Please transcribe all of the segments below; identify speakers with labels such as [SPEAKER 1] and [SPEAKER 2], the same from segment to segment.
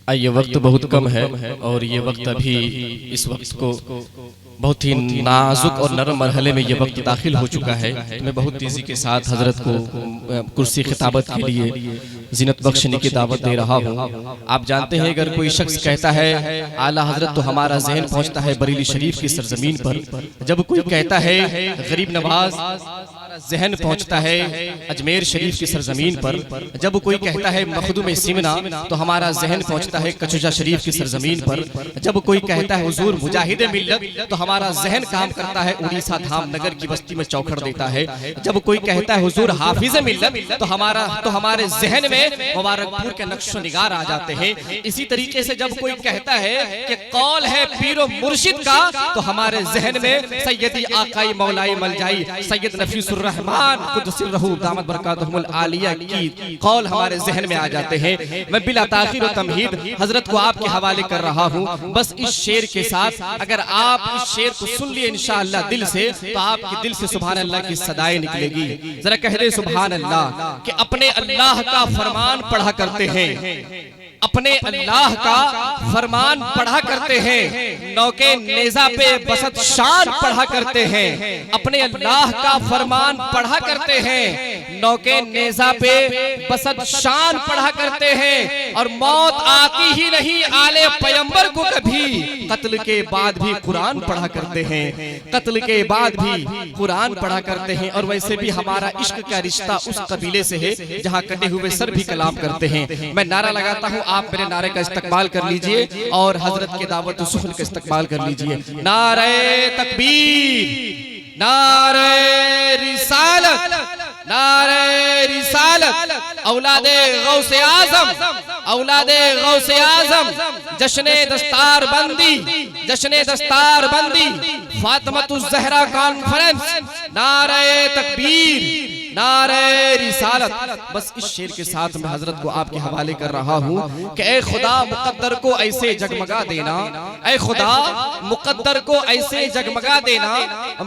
[SPEAKER 1] ये वक्त बहुत कम है और ये वक्त अभी इस वक्त को बहुत ही नाजुक और नरम मरहले में ये वक्त दाखिल हो चुका है। मैं बहुत तेज़ी के साथ हजरत को कुर्सी खिताबत के लिए ज़ीनत बख्शने की दावत दे रहा हूँ। आप जानते हैं अगर कोई शख्स कहता है आला हजरत तो हमारा जहन पहुँचता है बरेली शरीफ की सरजमीन पर। जब कोई कहता है गरीब नवाज जहन पहुँचता है अजमेर शरीफ की सरजमीन पर। जब कोई कहता है मखदूम सिमना तो हमारा जहन पहुँचता है कचुजा शरीफ की सरजमीन पर। जब कोई कहता है हुजूर मुजाहिद मिल्लत तो हमारा जहन काम करता है उड़ीसा धाम नगर की बस्ती में चौखड़ देता है। जब कोई कहता है हुजूर हाफिज मिल्लत तो हमारे जहन में मुबारकपुर के नक्शो निगार आ जाते हैं। इसी तरीके से जब कोई कहता है कि कौल है पीरो मुर्शिद का तो हमारे जहन में सैयदी आकाई मौलाई मलजाई सैयद नफीसुर रहमान कुद्दुसिर रहू दामत बरकातहुमुल आलिया की कौल हमारे जहन में आ जाते हैं। मैं बिला ताखीर और तमहीद हजरत को आपके हवाले कर रहा हूँ। बस इस शेर के साथ अगर आप इस शेर को सुन लिए इंशाअल्लाह दिल से तो आपके दिल से सुभान अल्लाह की सदाएं निकलेगी। जरा कह दे सुभान अल्लाह कि अपने अल्लाह का फरमान पढ़ा करते हैं, अपने अल्लाह का फरमान पढ़ा करते हैं, नौके नेजा पे बसत शान पढ़ा करते हैं। अपने अल्लाह का फरमान पढ़ा करते हैं, नौके नेजा पे बसत शान पढ़ा करते हैं। और मौत आती ही नहीं आले पैगंबर को कभी, कत्ल के बाद भी कुरान पढ़ा करते हैं, कत्ल के बाद भी कुरान पढ़ा करते हैं। और वैसे भी हमारा इश्क का रिश्ता उस कबीले से है जहाँ कटे हुए सर भी कलाम करते हैं। मैं नारा लगाता हूँ, आप मेरे नारे का इस्तकबाल कर लीजिए और हजरत के दावत सुखन का इस्तकबाल कर लीजिए। नारे तकबीर, नारे रिसालत, नारे रिसालत, औलादे गौसे आजम, औलादे गौसे आजम, जश्ने दस्तार बंदी, जश्ने दस्तार बंदी, फातिमतुज़ ज़हरा कॉन्फ्रेंस, नारे तकबीर, नारे रिसालत। बस इस शेर के साथ मैं हजरत को आपके हवाले कर रहा हूँ कि ए खुदा मुकद्दर को ऐसे जगमगा देना, ए खुदा मुकद्दर को ऐसे जगमगा देना,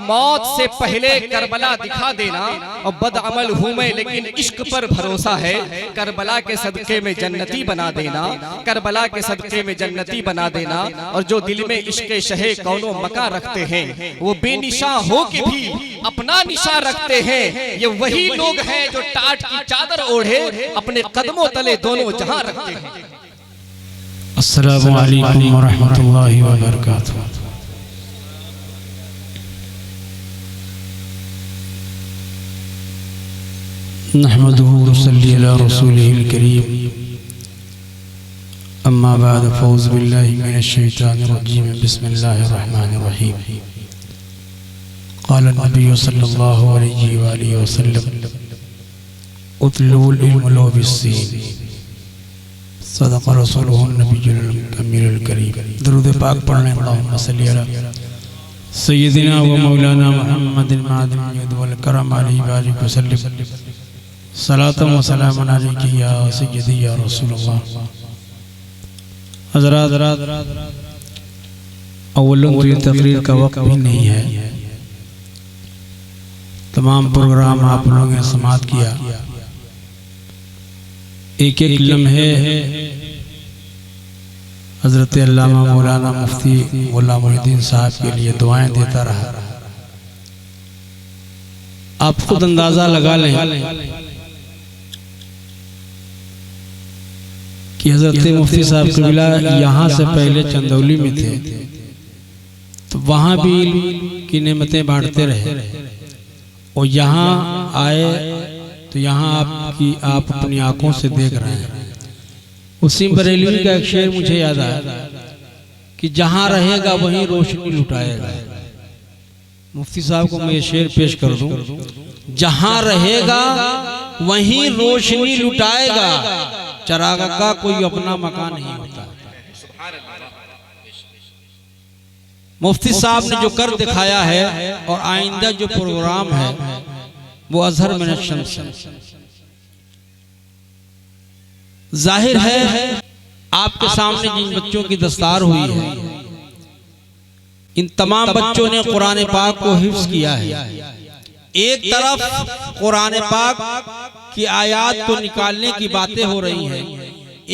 [SPEAKER 1] मौत से पहले करबला दिखा देना। और बदअमल हूँ मैं लेकिन इश्क पर भरोसा है, करबला के सदके में जन्नती बना देना, करबला के सदके में जन्नती बना देना। और जो दिल में इश्क शहे कौनो मका रखते हैं वो बेनिशा हो के भी अपना निशा रखते हैं। ये वही लोग हैं जो टाट की चादर ओढ़े अपने कदमों तले दोनों जहां रखते हैं।
[SPEAKER 2] अस्सलामु अलैकुम व रहमतुल्लाहि व बरकातुहू। नहमदुहु व नसल्ली अला रसूलिहिल करीम। अम्मा बाद फौज़ बिल्लाहि मिनश शैतानिर रजीम। बिस्मिल्लाहिर रहमानिर रहीम। क़ाल नबी सल्लल्लाहु अलैहि वसल्लम उतलुल इल्म बिस्सीन सदक़ रसूलुहु नबियुल अमीरुल करीम। दुरूद पाक पढ़ने अल्लाहुम्मा सल्ली अला सय्यिदिना व मौलाना मुहम्मदिन मादिन वल करम अलैहि बारिक वसल्लम। सलातम व सलामन अलैका या सय्यदी या रसूलल्लाह। हज़रात, अव्वलन तो ये तकरीर का वक्त भी नहीं है। तमाम प्रोग्राम आप लोगों ने समाप्त किया। एक एक लम्हे हजरत अल्लामा मौलाना मुफ्ती गुलाम मुहीद्दीन साहब के लिए दुआएं देता रहा। आप खुद अंदाजा लगा लें कि हजरत मुफ्ती साहब कबीला यहाँ से पहले चंदौली में थे तो वहाँ भी की नेमतें बांटते रहे और यहाँ आए तो यहाँ आप अपनी आंखों से देख रहे हैं। उसी बरेली का एक शेर मुझे याद आया कि जहाँ रहेगा वहीं रोशनी लुटाएगा। मुफ्ती साहब को मैं ये शेर पेश कर दूं, जहाँ रहेगा वहीं रोशनी लुटाएगा, चरागा का कोई अपना मकान नहीं होता। मुफ्ती साहब ने जो कर दिखाया है और आइंदा जो प्रोग्राम है वो अजहर मिन शम्स। जाहिर है आपके सामने जिन बच्चों की दस्तार हुई है इन तमाम बच्चों ने कुरान पाक को हिफ्ज किया है। एक तरफ कुरान पाक की आयत को निकालने की बातें हो रही हैं,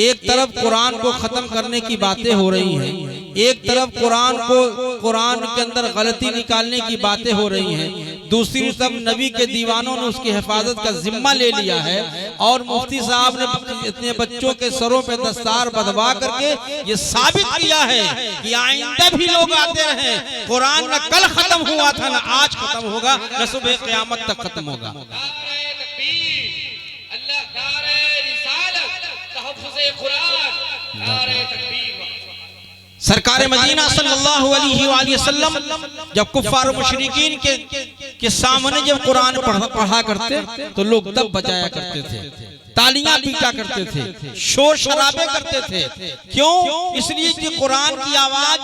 [SPEAKER 2] एक तरफ कुरान को खत्म करने की बातें हो रही हैं, एक तरफ कुरान के अंदर गलती निकालने की बातें हो रही हैं, दूसरी तरफ नबी के दीवानों ने उसकी हिफाजत का जिम्मा ले लिया है और मुफ्ती साहब ने इतने बच्चों के सरों पे दस्तार बंधवा करके ये साबित किया है कि आइंदा भी लोग आते रहे, कुरान न कल खत्म हुआ था न आज खत्म होगा न सुबह क़यामत तक खत्म होगा। सरकार मदीना सल्लल्लाहु अलैहि वसल्लम जब कुफ्फार और मुशरिकीन के सामने जब कुरान पढ़ा करते तो लोग तब बजाया करते थे, तालियां पीटा करते थे, शोर शराबे करते थे। क्यों? इसलिए कि कुरान की आवाज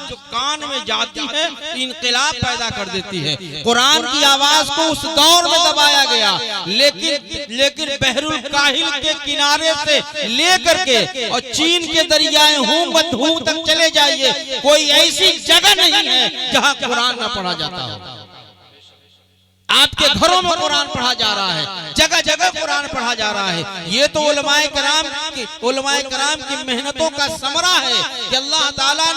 [SPEAKER 2] जो कान में जाती है इनकलाब पैदा कर देती है। कुरान की आवाज को उस दौर में दबाया गया, लेकिन बहरुल काहिल के किनारे से लेकर के और चीन के दरियाए हूं तक चले जाइए, कोई ऐसी जगह नहीं है जहां कुरान न पढ़ा जाता हो। आपके घरों में कुरान पढ़ा जा रहा है, जगह जगह कुरान पढ़ा जा रहा है। ये तो उलमाए कराम की मेहनतों का समरा है कि अल्लाह ताला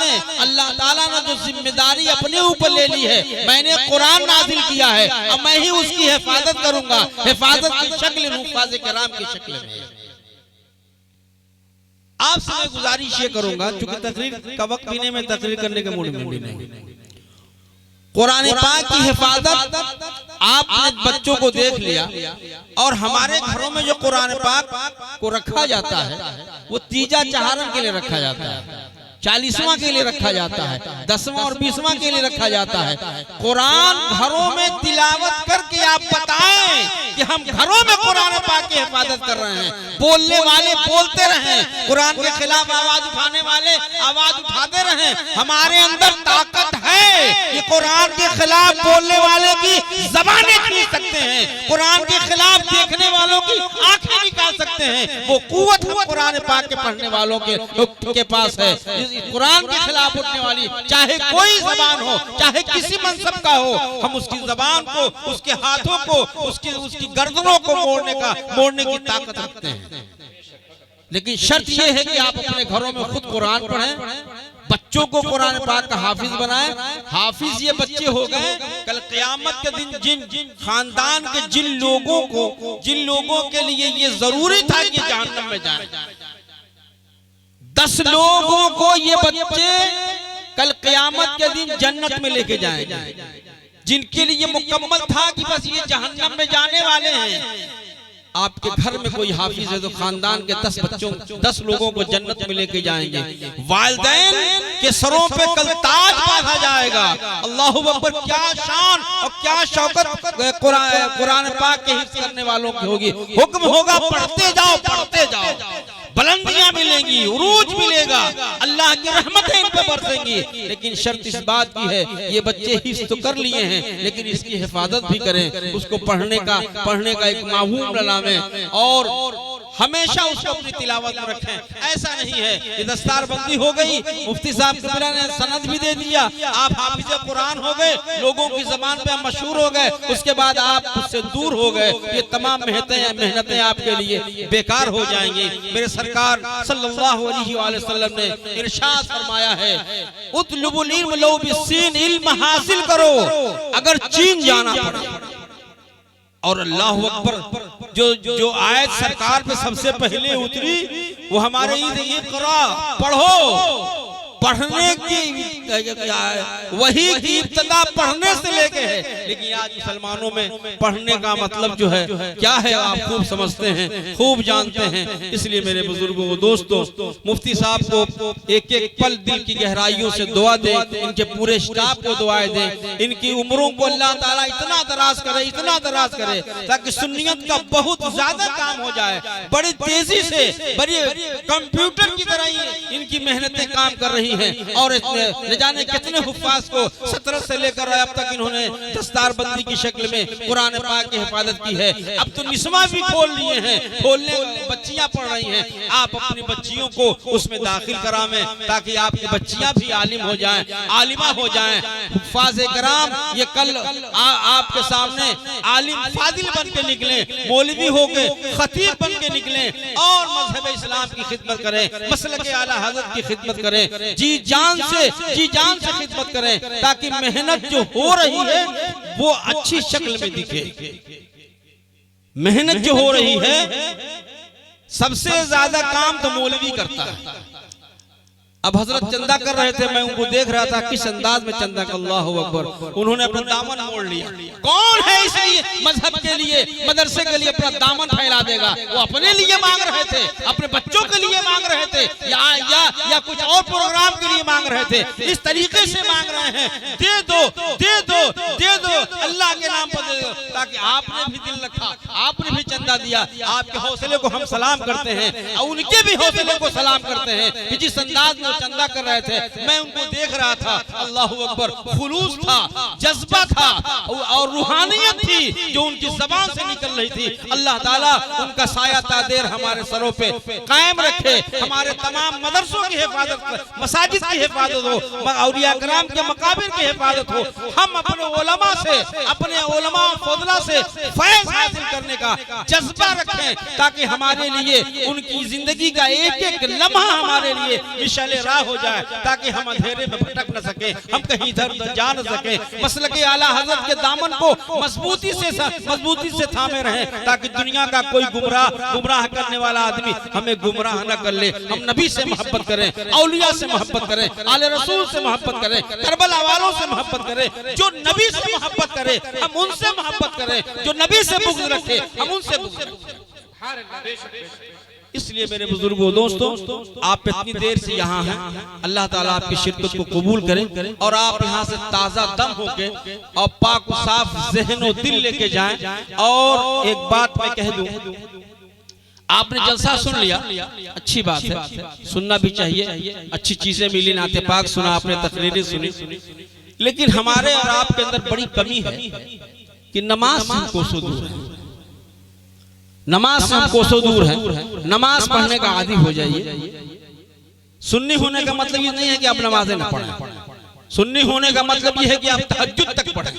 [SPEAKER 2] ने जो जिम्मेदारी अपने ऊपर ले ली है, मैंने कुरान नाजिल किया है, अब मैं ही उसकी हिफाजत करूंगा। हिफाजत की शक्ल हुफ़ाज़े कराम की शक्ल में। आपसे मैं गुजारिश ये करूंगा, चूंकि तकरीर का वक्त पीने में तकरीर करने के मूड में भी नहीं, कुरान पाक की हिफाजत आपने बच्चों को देख लिया और हमारे घरों में जो कुरान पाक को रखा जाता है वो तीजा चहारन के लिए रखा जाता है, 40वां के लिए रखा जाता है, 10वां और 20वां के लिए रखा जाता है। कुरान घरों में तिलावत करके आप बताएं कि हम घरों में कुरान पाक की हिफाजत कर रहे हैं। बोलने वाले बोलते रहें, कुरान के खिलाफ आवाज उठाने वाले आवाज उठाते रहें। हमारे अंदर ताकत है कि कुरान के खिलाफ बोलने वाले की जबानें छीन सकते हैं, कुरान के खिलाफ देखने वालों की आंखें निकाल सकते हैं। वो कुव्वत हम कुरान पाक के पढ़ने वालों के पास है। कुरान के खिलाफ उठने वाली चाहे कोई जबान हो, चाहे किसी मनसब का हो, हम उसकी जबान को, उसके हाथों को, उसकी गर्दनों को मोड़ने की ताकत रखते हैं। लेकिन शर्त यह है कि आप अपने घरों में खुद कुरान पढ़ें, बच्चों को कुरान पाक का हाफिज बनाएं। हाफिज ये बच्चे हो गए, कल क़यामत के दिन जिन खानदान के जिन लोगों के लिए ये जरूरी था कि जहन्नम में जाएं, 10 लोगों को ये बच्चे कल क़यामत के दिन जन्नत में लेके जाएंगे, जिनके लिए मुकम्मल था कि बस ये जहन्नम में जाने वाले हैं। आपके घर में कोई हाफिज है तो खानदान के 10 लोगों को जन्नत में लेके जाएंगे। वालिदैन के सरों पे कल ताज बांधा जाएगा। अल्लाहु अकबर, क्या शान और क्या शौकत कुरान पाक के हिफ्ज़ करने वालों की होगी। हुक्म होगा पढ़ते जाओ, बुलंदियां मिलेंगी, उरूज मिलेगा, अल्लाह की रहमतें इन पे बरसेंगी। लेकिन शर्त इस बात की है, ये बच्चे हिफ्ज़ तो कर लिए हैं लेकिन इसकी हिफाजत भी करें, उसको पढ़ने का एक माहूम लगाएं और हमेशा उसको अपनी तिलावत में रखें। ऐसा नहीं है कि दस्तारबंदी हो गई, मुफ्ती साहब कबीरा ने सनद भी दे दिया, आप हाफिज कुरान हो गए, लोगों की जबान पे मशहूर हो गए, उसके बाद आप उससे दूर हो गए। ये तमाम मेहनतें आपके लिए बेकार हो जाएंगी। मेरे सरकार सल्लल्लाहु अलैहि वसल्लम ने इरशाद फरमाया है, उतलुबुल इल्म लौ बिस्सीन, इल्म हासिल करो अगर चीन जाना पड़े। और अल्लाहु अकबर, जो आयत सरकार पे सबसे पहले उतरी वो हमारे इक़रा पढ़ो, पढ़ने की वही की इब्तिदा पढ़ने से लेके है। लेकिन आज मुसलमानों में पढ़ने का मतलब जो है क्या है आप खूब समझते हैं, खूब जानते हैं। इसलिए मेरे बुजुर्गों, दोस्तों, मुफ्ती साहब को एक एक पल दिल की गहराइयों से दुआ दे, इनके पूरे स्टाफ को दुआएं दे, इनकी उम्रों को अल्लाह ताला इतना दराज करे ताकि सुन्नियत का बहुत ज्यादा काम हो जाए, बड़ी तेजी से, बड़ी कंप्यूटर की तरह इनकी मेहनतें काम कर रही
[SPEAKER 3] रही हैं और न जाने कितने हुफ्फाज को 17 से लेकर अब तक इन्होंने दस्तारबंदी की शक्ल में कुरान पाक की हिफाजत की है। अब तो निस्मा भी खोल लिए हैं, खोलने बच्चियां पढ़ रही हैं। आप अपनी बच्चियों को उसमें दाखिल करावें ताकि आपकी बच्चियां भी आलिम हो जाएं, आलिमा हो जाएं। हुफ्फाज कराम ये कल आपके सामने आलिम फादिल बन के निकले, मौलवी हो के खतीब बन के निकले और मजहब इस्लाम की खिदमत करें, मसलक आला हज़रत की खिदमत करें, जी जान से खिदमत करें ताकि मेहनत जो हो रही है वो अच्छी शक्ल में दिखे। मेहनत जो हो रही है सबसे ज्यादा काम तो मौलवी करता है। अब हजरत चंदा कर रहे थे, मैं उनको देख रहा था किस अंदाज में चंदा का, अल्लाहु अकबर। उन्होंने अपना दामन मोड़ लिया। कौन है इसलिए मजहब के लिए, मदरसे के लिए अपना दामन फैला देगा? वो अपने लिए मांग रहे थे, अपने बच्चों के लिए मांग रहे थे, या कुछ और प्रोग्राम के लिए मांग रहे थे। इस तरीके से मांग रहे हैं, दे दो दे दो दे दो, अल्लाह के नाम पर दे दो, ताकि आपने भी दिल रखा, आपने भी चंदा दिया। आपके हौसले को हम सलाम करते हैं और उनके भी हौसले को सलाम करते हैं कि जिस अंदाज में चंदा कर रहे थे मैं उनको देख रहा था। अल्लाहु अकबर, खुलूस था, जज्बा था और रूहानियत थी जो उनकी जबान से निकल रही थी। अल्लाह ताला उनका साया तादेर हमारे सरों पे कायम रखे, हमारे तमाम मदरसों की हिफाजत, मसाजिद की हिफाजत हो, औलिया कराम के मकाबिर की हिफाजत हो। हम अपने उलमा से, अपने उलमा फौजला से फैज़ हासिल करने का जज्बा रखें ताकि हमारे लिए उनकी जिंदगी का एक एक लम्हा हमारे लिए मिसाले राह हो जाए, ताकि हम अंधेरे में भटक न सके, हम कहीं इधर उधर जा न सके। मसलक आला हज़रत के दामन को मजबूती से थामे रहे ताकि दुनिया का कोई गुमराह करने वाला आदमी हमें गुमराह न कर ले। हम नबी से मोहब्बत करें, औलिया से मोहब्बत करें, आले रसूल से मोहब्बत करें, करबला वालों से मोहब्बत करें। जो नबी से मोहब्बत करे हम उनसे मोहब्बत करें, जो नबी से बुग़्ज़ रखे हम उनसे बुग़्ज़ रखें। इसलिए मेरे बुजुर्गों, दोस्तों, आप इतनी देर से यहाँ हैं, अल्लाह ताला आपकी शिरकत को कबूल करे और आप यहाँ से ताज़ा दम होके और पाक साफ ज़हन और दिल लेके जाएं। और एक बात मैं कह दूं, आपने जलसा सुन लिया, अच्छी बात है, सुनना भी चाहिए, अच्छी चीजें मिली, नाते पाक सुना आपने, तकरीरें सुनी, लेकिन हमारे और आपके अंदर बड़ी कमी है कि नमाज से हमको सो दूर है, नमाज से हमको सो दूर है। नमाज पढ़ने का आदी हो जाइए। सुन्नी होने का मतलब ये नहीं है कि आप नमाजें न पढ़ें, सुन्नी होने का मतलब ये है कि आप तहज्जुद तक पढ़ें,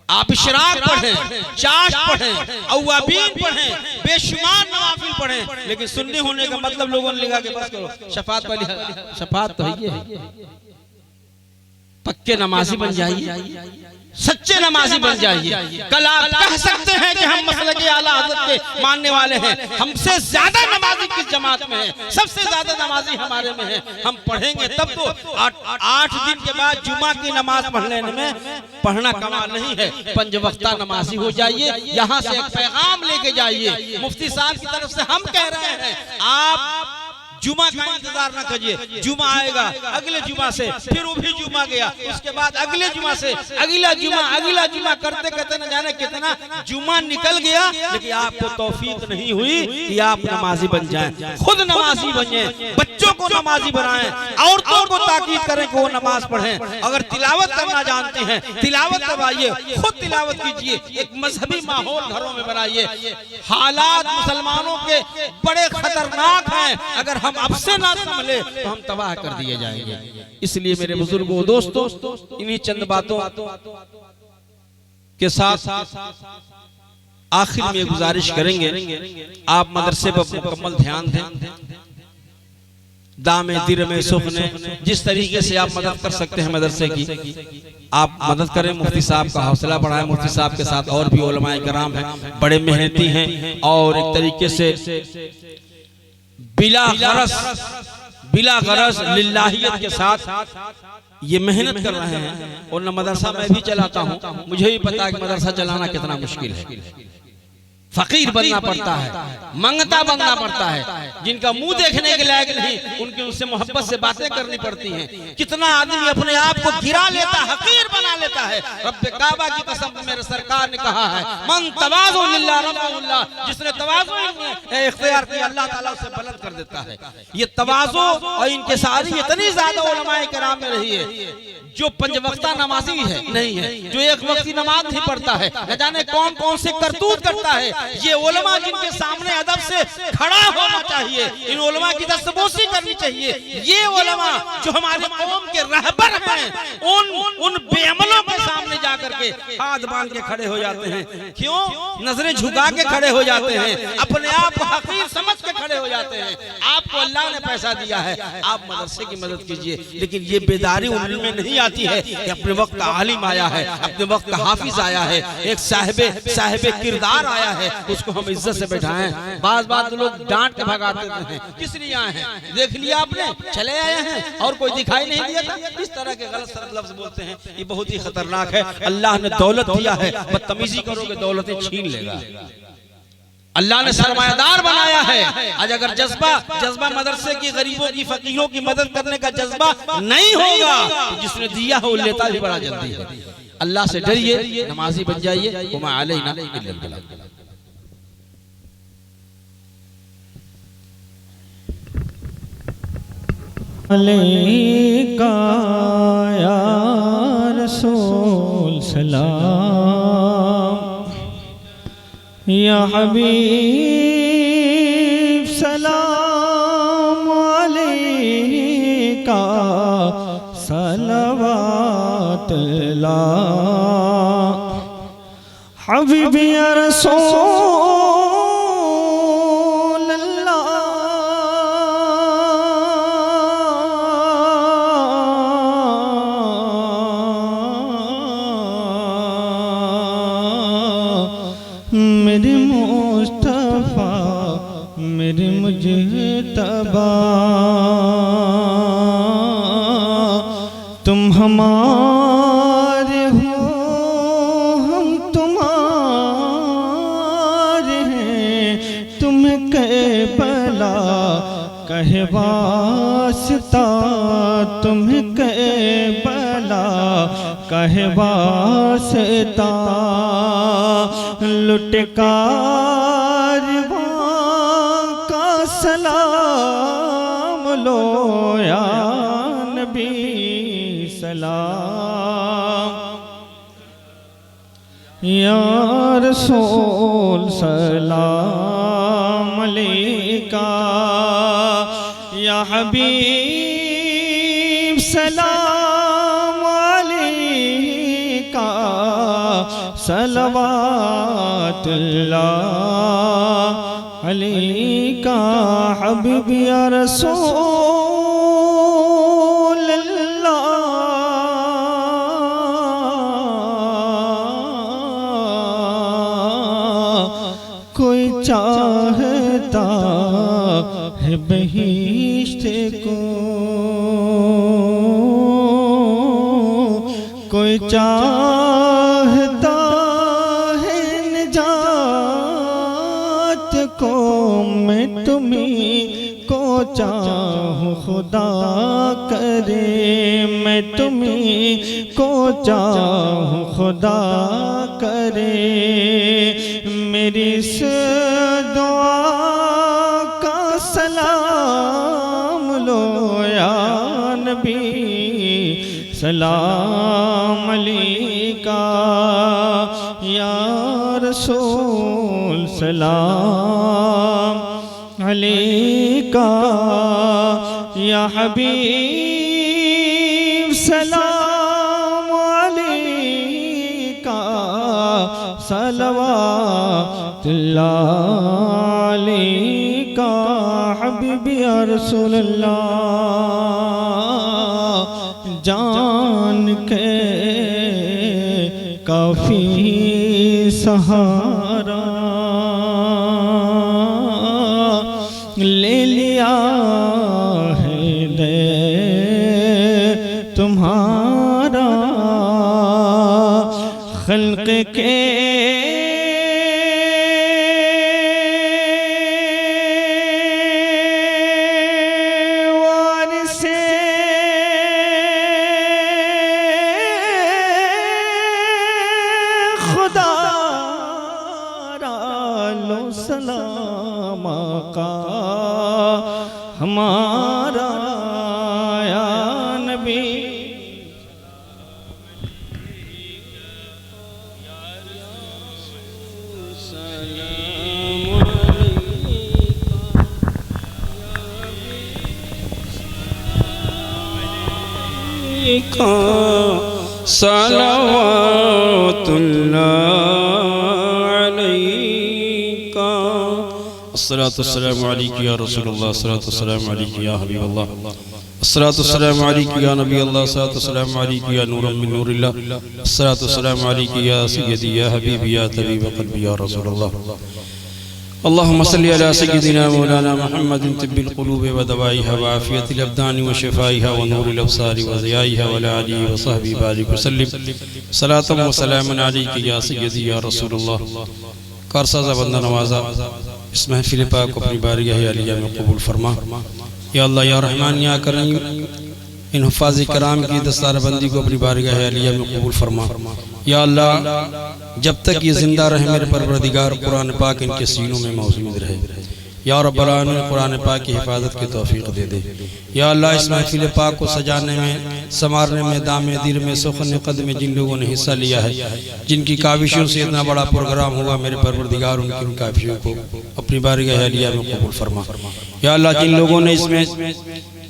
[SPEAKER 3] आप इशराक पढ़ें, चाश पढ़ें, अव्वाबीन पढ़ें, बेशुमार नवाफिल पढ़ें। लेकिन सुन्नी होने का मतलब लोगों ने लिखा कि बस करो शफात वाली, शफात तो है, पक्के नमाजी बन जाइए, सच्चे नमाजी बन जाइए। कल आप कह सकते हैं कि हम मसलक आला हज़रत के मानने वाले हैं, हमसे ज्यादा नमाजी किस जमात में है, सबसे ज्यादा नमाजी हमारे में है। हम पढ़ेंगे तब तो 8 दिन के बाद जुमा की नमाज पढ़ लेने में पढ़ना कमाल नहीं है। 5 वक्ता नमाजी हो जाइए। यहाँ से एक पैगाम लेके जाइए मुफ्ती साहब की तरफ से, हम कह रहे हैं आप जुमा का इंतजार न कीजिए। जुमा आएगा, अगले जुमा से फिर वो भी जुमा गया, उसके बाद अगले जुमा से अगला जुमा करते करते न जाने कितना जुमा निकल गया, लेकिन आपको तौफीक नहीं हुई कि आप नमाजी बन जाएं। खुद नमाजी बने, बच्चों को नमाजी बनाएं, औरतों को ताकीद करें कि वो नमाज पढ़ें। अगर तिलावत करना जानते हैं, तिलावत करवाइए, खुद तिलावत कीजिए, एक मजहबी माहौल घरों में बनाइए। हालात मुसलमानों के बड़े खतरनाक हैं, अगर हम अब से ना संभले तो हम तबाह कर दिए जाएंगे। इसलिए मेरे बुजुर्गों, दोस्तों, इन्हीं चंद बातों के साथ आखिर में गुजारिश करेंगे, आप मदरसे पर मुकम्मल ध्यान दें। दामे दिर में सुखने, जिस तरीके से आप मदद कर सकते हैं मदरसे की, आप मदद करें। मुफ्ती साहब का हौसला बढ़ाएं। मुफ्ती साहब के साथ और भी उलमाए कराम हैं, बड़े मेहनती हैं और एक तरीके से बिला गरज लिल्लाहियत के साथ ये मेहनत कर रहे हैं। और न मदरसा मैं भी चलाता हूँ, मुझे भी पता है कि मदरसा चलाना कितना मुश्किल है। फकीर बनना पड़ता है, मंगता बनना पड़ता है, जिनका मुंह देखने के लायक नहीं, उनकी उनसे मोहब्बत से बातें करनी पड़ती हैं। कितना आदमी अपने आप को गिरा लेता, हकीर बना लेता है। रब्बे काबा की कसम मेरे सरकार ने कहा है, मन तवाज़ु लिल्लाह रफ़अहुल्लाह, जिसने तवाज़ु इख्तियार किया अल्लाह ताला उसे बुलंद कर देता है। ये तवाज़ु और इनके सारी इतनी ज्यादा उलमाए किराम में रही है। जो पंज वक्ता नमाजी है नहीं है, जो एक वक्ती नमाज नहीं पढ़ता है, न जाने कौन कौन से करतूत करता है, ये उलमा जिनके सामने अदब से खड़ा होना चाहिए, इन उलमा की दस्तबोसी करनी चाहिए। ये उलमा जो हमारे कौम के रहबर हैं, उन बेअमलों के सामने जाकर के हाथ बांध के खड़े हो जाते हैं। क्यों? नजरें झुका के खड़े हो जाते हैं, अपने आप को हकीर समझ के खड़े हो जाते हैं। आपको अल्लाह ने पैसा दिया है, आप मदरसे की मदद कीजिए, लेकिन ये बेदारी उनमें नहीं आती है कि अपने वक्त का आलिम आया है, अपने वक्त का हाफिज आया है, एक साहिबे किरदार आया है, उसको हम इज्जत से बैठाएं। बात लोग डांट के भगा देते हैं, किस लिए आए हैं, देख लिया आपने, चले आए हैं और कोई दिखाई नहीं दिया था। इस तरह के गलत सलत लफ्ज बोलते हैं, ये बहुत ही खतरनाक है। अल्लाह ने दौलत दिया है, बदतमीजी करोगे दौलतें छीन लेगा। अल्लाह ने सरमायादार बनाया है। आज अगर जज्बा मदरसे की गरीबों की फकीरों की मदद करने का जज्बा नहीं होगा, तो जिसने दिया है वो लेता भी बड़ा जल्दी है। अल्लाह से डरिए, नमाजी बन जाइए। वमा अलैना इल्लल बलाग।
[SPEAKER 4] अलैका या रसूल सलाम, या हबीब सलाम अलैका सलवातुल्लाह, हबीब या रसूल अल्लाह, मेरे मुस्तफा मेरे मुजतबा, तुम हमारे हो हम तुम्हारे हैं, तुम्हें करबला कहे वास्ता, तुम्हें करबला कहे वास्ता, लुट कारवां का सलाम लो या नबी सलाम, या रसूल सलाम अलैका, या हबीब सलाम अलैका सलवातुल्लाह अलैका, हबीब या रसूल अल्लाह, कोई चाहता है बहिश्त को, कोई चाहता है निजात को, मैं तुम्हीं को चाहूँ खुदा करे, मैं तुम्हीं को चाहूँ खुदा करे, मेरी इस दुआ का सलाम लो या नबी सलाम अलैका, या रसूल सलाम अलैका, या हबीब सलाम अलैका सलवातुल्लाह अलैका, हबीब या रसूल अल्लाह, जान के काफी सहारा ले लिया है दे तुम्हारा, खल्क के सलाम आका हमारा या नबी।
[SPEAKER 3] सलावतुल्लाह अस्सलातु वस्सलामु अलैका या रसूलल्लाह, अस्सलातु वस्सलामु अलैका या हबीबल्लाह, अस्सलातु वस्सलामु अलैका या नबी अल्लाह, अस्सलातु वस्सलामु अलैका या नूरम मिन नूरिल्लाह, अस्सलातु वस्सलामु अलैका या सय्यदी या हबीबी या तबीब क़ल्बी या रसूलल्लाह। अल्लाहुम्मा सल्लि अला सय्यदिना मौलाना मुहम्मदिन तिब्बिल क़ुलूबि व दवाइहा व आफ़ियतिल अब्दानि व शिफ़ाइहा व नूरिल अब्सारि व ज़ियाइहा व अला आलिहि व सहबिहि बारिक वसल्लिम सलातन व सलामन अलैका या सय्यदी या रसूलल्लाह। कारसाज़ा बंदा नवाज़ा इस महफ़िल पाक को अपनी बारगाह आलिया में कबूल फरमा। या अल्लाह या रहमान या करीम इन हुफ़ाज़ कराम की दस्तारबंदी को अपनी बारगाह आलिया में कबूल फरमा। या अल्लाह जब तक ये जिंदा रहे मेरे परवरदिगार कुरान पाक इनके सीनों में मौजूद रहे। या रब्बल आलमीन कुरान पाक की हिफाजत की तौफीक दे दे। या अल्लाह इस महफिल पाक को सजाने में, संवारने में, दामे दिल में, सुखन कद में जिन लोगों ने हिस्सा लिया है, जिनकी काविशों से इतना बड़ा प्रोग्राम हुआ, मेरे परवरदिगार उनकी उन काविशों को अपनी बारगाह आलिया में कबूल फरमा। या अल्लाह जिन लोगों ने इसमें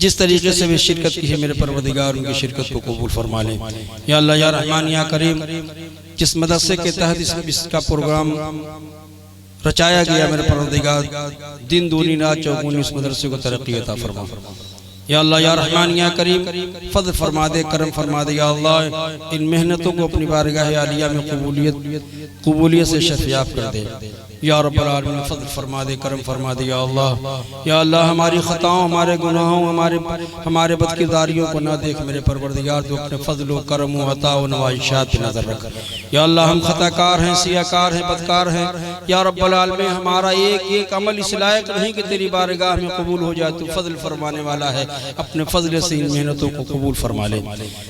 [SPEAKER 3] जिस तरीके से भी शिरकत की है, मेरे परवरदिगार उनकी शिरकत को कबूल फरमा ले। या अल्लाह या रहमान या करीम जिस मदरसे के तहत इसका प्रोग्राम रचाया गया, मेरे परवरदिगार दिन दूनी रात चौगुनी इस मदरसे को तरक्की अता फरमा। या अल्लाह या रहमान या करीम फज़ल फरमा दे, करम फरमा दे। या अल्लाह इन मेहनतों को अपनी बारगाह आलिया में कबूलियत से शफ़ियाब कर दे। या रब्बल आलमीन फज़ल फरमा दे, करम फरमा दे। या अल्लाह हमारी ख़ताओं, हमारे गुनाहों, हमारे बदकिरदारियों को ना देख मेरे परवरदिगार, तो अपने फज़ल व करम व अता व नवाइशात पे नज़र रख। या अल्लाह हम खताकार हैं, सियाकार हैं, बदकार हैं। या रब्बल आलमीन हमारा एक एक अमल इस लायक नहीं कि तेरी बारगाह में कबूल हो जाए। तू फज़ल फरमाने वाला है, अपने फज़ल से इन मेहनतों को कबूल फरमा ले।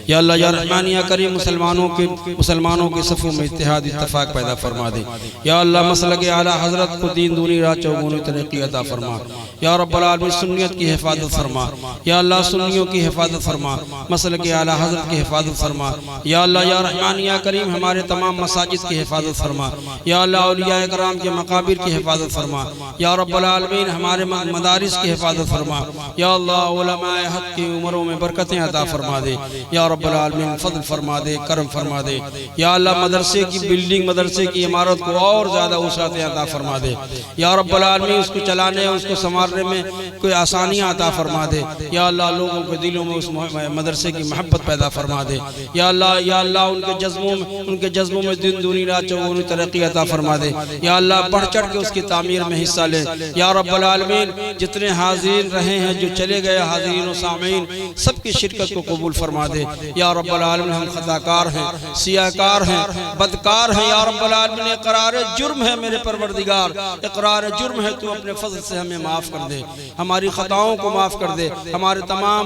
[SPEAKER 3] या अल्लाह या रहमान या करीम मुसलमानों के सफ़ों में इत्तेहाद इत्तफ़ाक़ पैदा फरमा दे। या अल्लाह मसलक आला हज़रत को दीन दूनी रात चौगुनी तरक्की अता फरमा। या रब्बल आलमीन सुन्नियत की हिफाजत फरमा। या अल्लाह सुन्नियों की हिफाजत फरमा, मसलक आला हज़रत की हिफाजत फरमा। या अल्लाह या रहमान या करीम हमारे तमाम मसाजिद की हिफाजत फरमा। या अल्लाह औलिया इकराम के मकाबिर की हिफाजत फरमा। या रब्बल आलमीन हमारे मदारिस की हिफाजत फरमा। या अल्लाह उलमाए हक़ की उम्रों में बरकतें अता फरमा दे। या रब्बल आलमीन फज़ल फरमा दे, करम फरमा दे। या अल्लाह मदरसे की बिल्डिंग, मदरसे की इमारत को और ज़्यादा वसअत अता फरमा दे। या रब्बल आलमीन उसको चलाने, उसको संवारने में कोई आसानियाँ अता फरमा दे। या अल्लाह लोगों के दिलों में उस मदरसे की मोहब्बत पैदा फरमा दे। या अल्लाह उनके जज्बों में दिन दूनी रात चौगुनी तरक्की अता फरमा दे। या अल्लाह बढ़ चढ़ के उसकी तामीर में हिस्सा ले। या रब्बल आलमीन जितने हाजिर रहे हैं, जो चले गए हाजिरीन व सामीन, सबकी शिरकत को कबूल फरमा दे। या रब्बल आलमीन हम खताकार हैं, सियाकार हैं, बदकार हैं। या रब्बल आलमीन इक़रार जुर्म है मेरे परवरदिगार, इक़रार जुर्म है, तू अपने फज़ल से हमें माफ़ कर दे, हमारी खताओं को माफ़ कर दे, हमारे तमाम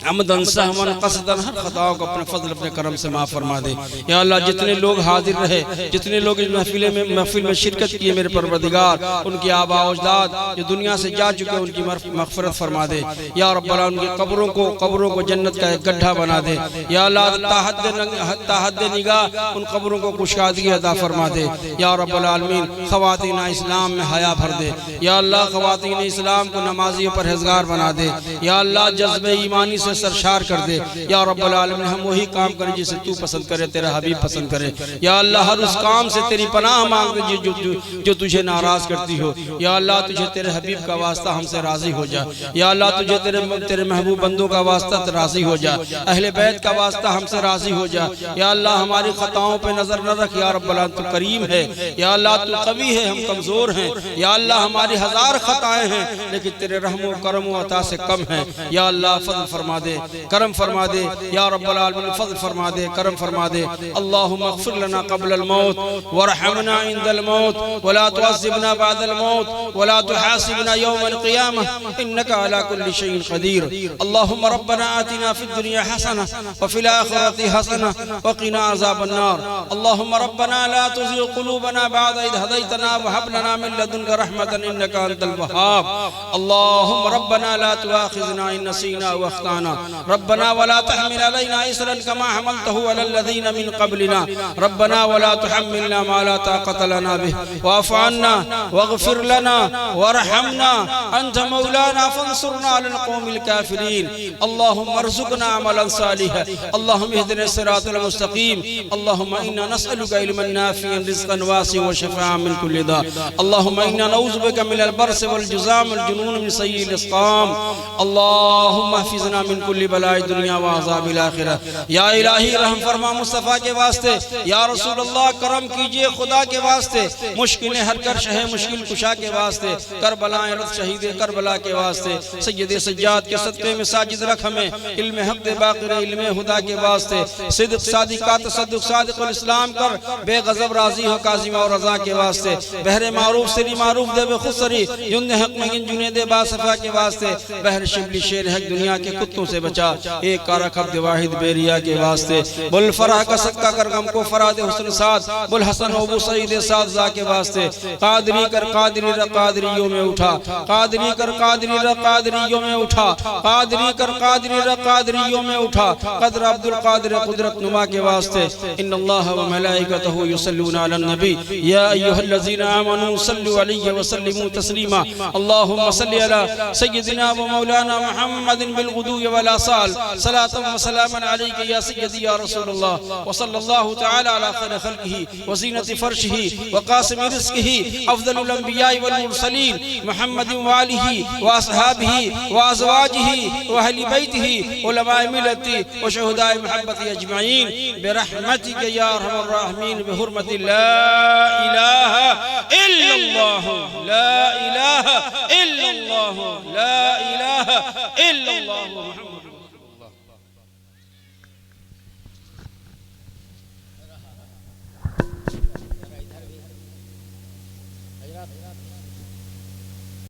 [SPEAKER 3] अमदन सहवन क़सदन हर खताओं को अपने फजल अपने करम से माफ़ फरमा दे। या अल्लाह जितने लोग हाजिर रहे, जितने लोग इस महफिल में शिरकत किए, मेरे परवरदिगार उनके आबा अजदाद जो दुनिया से जा चुके, उनकी मग़फ़िरत फरमा दे। या रब्बल आलमीन उनकी कब्रों को जन्नत का एक गड्ढा बना दे। या अल्लाह ताहद्द निगाह उन कब्रों को कुशादगी अता फरमा दे। या रब्बल आलमीन ख़वातीन इस्लाम में हया भर दे। या अल्लाह ख़वातीन इस्लाम को नमाज़ी और परहेज़गार बना दे। या अल्लाह जज्बे ईमानी से सरशार कर दे। या रब्बल आलमीन हम वही काम करें जिसे तू पसंद करे, तेरा हबीब पसंद करे। या अल्लाह हर उस काम से तेरी पनाह मांग दे जो तुझे नाराज करती हो। या अल्लाह तुझे तेरे हबीब का वास्ता हमसे राजी हो जा। या अल्लाह तुझे तेरे महबूब बंदों का वास्ता राजी हो जा, अहले बैत का वास्ता हमसे राजी हो जा। या अल्लाह हमारी खताओं पे नजर न रख। या रब्बल आलमीन तू करीम है। या अल्लाह तू कवी है, हम कमजोर हैं। या अल्लाह हमारी हजार खताएं हैं, लेकिन तेरे रहमो करम व अता से कम है। या अल्लाह फज़ल फरमा दे, करम फरमा दे। या रब्बल आलमीन फज़ल फरमा दे, करम फरमा दे। अल्लाहुम्मा अग़फ़िर लना क़ब्ल अल-मौत वरहमना इंदल मौत वला तुअज़्ज़िबना बअदल मौत वला तुहासिबना यौमल क़ियामह इन्नका अला कुल्लि शैइन क़दीर। अल्लाहुम्मा रब्बना आतिना फिद दुनिया हसना व फिल आखिरति हसना व क़िना अज़ाबन्नार। अल्लाहुम्मा रब्बना ला तुज़िग़ क़ुलूबना बअद इज़ हदैतना व हब लना मिन लदुनका रहमतन इन्नका अंतल वहाब। अल्लाहुम्मा रब्बना ला तुआखिज़ना इन नसीना व अख़्ताना रब्बना वला तहमिल अलैना इसरन कमा हमलतहु अलल लज़ीना मिन क़ब्लिना रब्बना वला तुहम्मिलना मा ला ताक़त लना बिहि वाफ़ अन्ना वग़फ़िर लना वरहमना अंत मौलाना फंसुरना अलल क़ौमिल काफ़िरीन। अल्लाहुम्मा अर्ज़ुक़ना अमलन सालिहा अल्लाहुम्मा इहदिना सिरातल मुस्तक़ीम। अल्लाहुम्मा इन्ना नस्अलुका इल्मन नाफ़िअन रिज़्क़न वासिअन व शिफ़ाअन मिन कुल्लि दा। अल्लाहुम्मा इन्ना नऊज़ु बिका मिनल बर्स वल जुज़ाम वल जुनून मिन सय्यिल अस्क़ाम। अल्लाहुम्मा हफ़िज़ना मिन कुल्लि बलाइ दुनिया व अज़ाबिल आखिरह। या इलाही रहम फरमा मुस्तफ़ा के वास्ते, या रसूल अल्लाह करम कीजिए खुदा के वास्ते, मुश्किलें हर कर शहे मुश्किल कुशा के वास्ते, करबलाए रत शहीद करबला के वास्ते, सैयद सज्जाद के सदक़े में साजिद रख हमें, इल्म हक़ दे बाक़िर इल्म हुदा के वास्ते, सिद्क़ सादिक़ा तसद्दुक़ सादिक़ुल इस्लाम कर, बेग़ज़ब राज़ी हो काज़िम और रज़ा के वास्ते, बहरे मारूफ सरी मारूफ दे बेखुसरी जुन्ने हक़ में जुने दे बासफ़ा के वास्ते, बहर शिबली शेर हक़ दुनिया के कुत्तों से बचा, एक कार खब्द वाहिद बेरिया के वास्ते, बुल फराह का सक्का कर गम को फराद हुस्न साद, बुल हसन अबू सईद साद जा के वास्ते, कादरी कर कादरी र कादरियों में उठा, कादरी कर कादरी र कादरियों में उठा, कादरी कर कादरी र कादरियों में उठा, क़द्र अब्दुल क़ादिर कुदरत नुमा के वास्ते। इन्नल्लाह व मलाइकतहु युसल्लूना अलन नबी या अय्युहल्लज़ीना आमनू सल्लु अलैहि व सल्लिमू तस्लीमा। अल्लाहुम्मा सल्लि अला सय्यिदिना व मौलाना मुहम्मदिन बिल गुदुव्वि वल आसाल सलातन व सलामन अलैका या सय्यदी या रसूलल्लाह व सल्लल्लाहु तआला अला खैरि खल्क़िही व ज़ीनति फ़र्शिही व क़ासिमि रिज़्क़िही अफ़ज़लुल अंबिया वल मुरसलीन मुहम्मदिन व आलिही व असहाबिही व अज़वाजिही व अहली बैतिही उलमाए मिल्लती व शुहदाए महब्बती अजमईन बिरहमतिका या अरहमर राहिमीन बिहुर्मति ला इलाहा इल्लल्लाह ला इलाहा इल्लल्लाह ला इलाहा इल्लल्लाह।